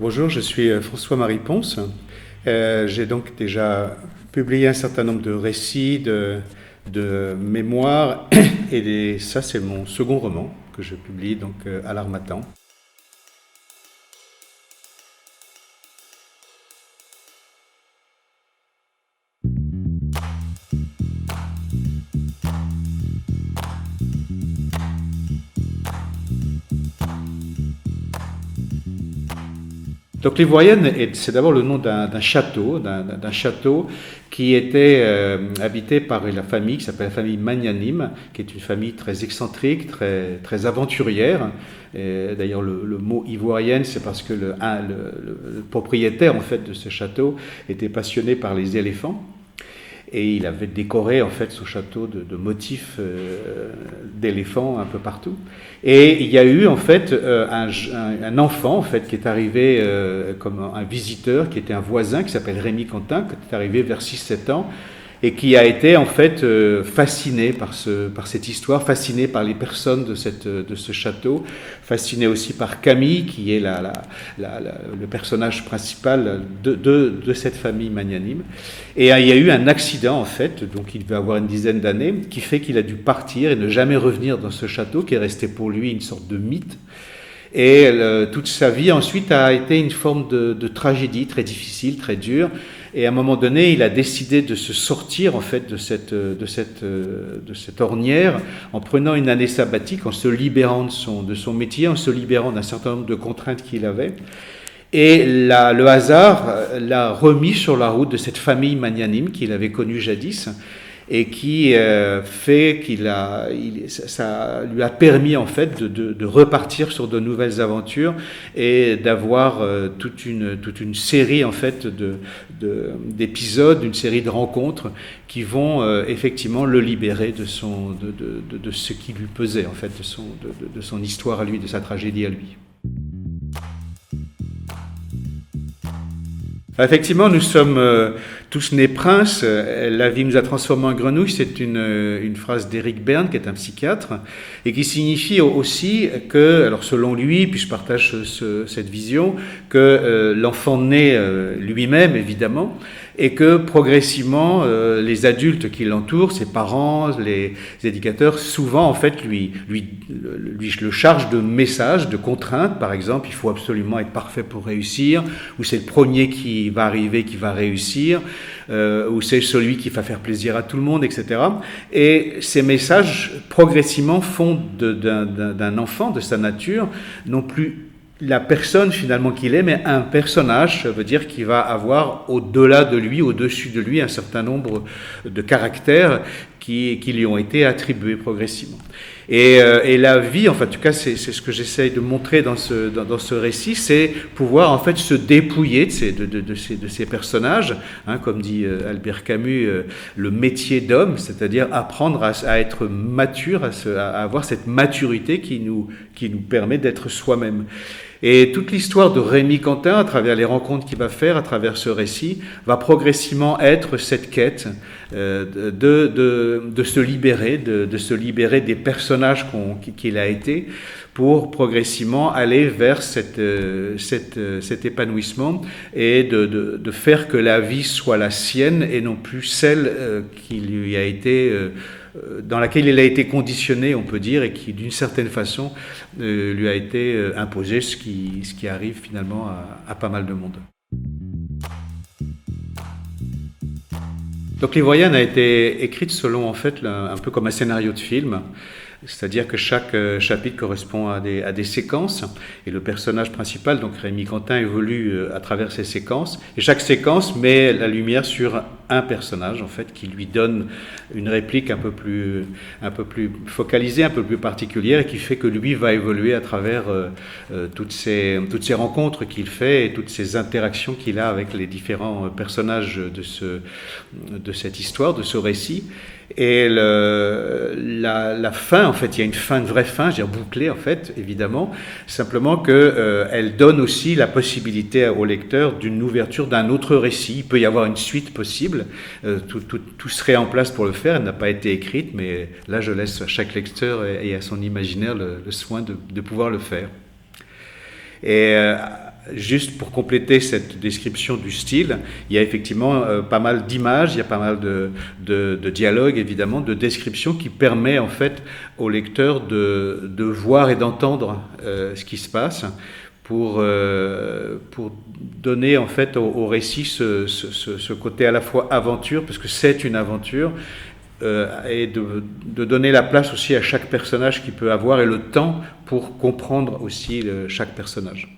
Bonjour, je suis François-Marie Ponce. J'ai donc déjà publié un certain nombre de récits, de mémoires, et ça c'est mon second roman que je publie donc à l'Harmattan. Donc l'Ivoirienne, c'est d'abord le nom d'un château, d'un château qui était habité par la famille qui s'appelle la famille Magnanime, qui est une famille très excentrique, très aventurière. D'ailleurs, le mot ivoirienne, c'est parce que le propriétaire en fait de ce château était passionné par les éléphants. Et il avait décoré en fait son château de motifs d'éléphants un peu partout. Et il y a eu en fait un enfant en fait qui est arrivé comme un visiteur, qui était un voisin, qui s'appelle Rémi Quentin, qui est arrivé vers 6-7 ans et qui a été en fait fasciné par cette histoire, fasciné par les personnes de ce château, fasciné aussi par Camille, qui est le personnage principal de cette famille magnanime. Et il y a eu un accident en fait, donc il devait avoir une dizaine d'années, qui fait qu'il a dû partir et ne jamais revenir dans ce château, qui est resté pour lui une sorte de mythe. Et toute sa vie ensuite a été une forme de tragédie très difficile, très dure. Et à un moment donné, il a décidé de se sortir en fait de cette ornière en prenant une année sabbatique, en se libérant de son métier, en se libérant d'un certain nombre de contraintes qu'il avait. Et le hasard l'a remis sur la route de cette famille magnanime qu'il avait connue jadis, et qui fait ça lui a permis en fait de repartir sur de nouvelles aventures et d'avoir toute une série en fait d'épisodes, une série de rencontres qui vont effectivement le libérer de ce qui lui pesait en fait, de son histoire à lui, de sa tragédie à lui. Effectivement, nous sommes tous nés princes. La vie nous a transformés en grenouilles. C'est une phrase d'Éric Berne, qui est un psychiatre, et qui signifie aussi que, alors selon lui, puis je partage cette vision, que l'enfant naît lui-même, évidemment, et que progressivement, les adultes qui l'entourent, ses parents, les éducateurs, souvent en fait lui le chargent de messages, de contraintes. Par exemple, il faut absolument être parfait pour réussir, ou c'est le premier qui va arriver qui va réussir, ou c'est celui qui va faire plaisir à tout le monde, etc. Et ces messages progressivement font d'un enfant, de sa nature, non plus la personne finalement qu'il est, mais un personnage. Ça veut dire qu'il va avoir au-delà de lui, au-dessus de lui, un certain nombre de caractères qui lui ont été attribués progressivement. Et la vie, enfin, en tout cas, c'est ce que j'essaye de montrer dans ce récit, c'est pouvoir en fait se dépouiller de ces personnages, hein, comme dit Albert Camus, le métier d'homme, c'est-à-dire apprendre à être mature, à avoir cette maturité qui nous permet d'être soi-même. Et toute l'histoire de Rémi Quentin, à travers les rencontres qu'il va faire, à travers ce récit, va progressivement être cette quête de se libérer des personnages qu'il a été, pour progressivement aller vers cet épanouissement et de faire que la vie soit la sienne et non plus celle qui lui a été dans laquelle il a été conditionné, on peut dire, et qui, d'une certaine façon, lui a été imposé, ce qui arrive finalement à pas mal de monde. Donc l'Ivoirienne a été écrite selon, en fait, un peu comme un scénario de film. C'est-à-dire que chaque chapitre correspond à des séquences, et le personnage principal, donc Rémi Quentin, évolue à travers ces séquences, et chaque séquence met la lumière sur un personnage en fait, qui lui donne une réplique un peu plus focalisée, un peu plus particulière, et qui fait que lui va évoluer à travers toutes ces rencontres qu'il fait et toutes ces interactions qu'il a avec les différents personnages de cette histoire, de ce récit. Et la fin, en fait, il y a une fin, une vraie fin, je veux dire bouclée, en fait, évidemment, simplement qu'elle donne aussi la possibilité au lecteur d'une ouverture d'un autre récit. Il peut y avoir une suite possible, tout serait en place pour le faire, elle n'a pas été écrite, mais là, je laisse à chaque lecteur et à son imaginaire le soin de pouvoir le faire. Et juste pour compléter cette description du style, il y a effectivement pas mal d'images, il y a pas mal de dialogues, évidemment, de descriptions qui permet en fait au lecteur de voir et d'entendre ce qui se passe pour donner en fait au récit ce côté à la fois aventure, parce que c'est une aventure, et de donner la place aussi à chaque personnage qu'il peut avoir et le temps pour comprendre aussi chaque personnage.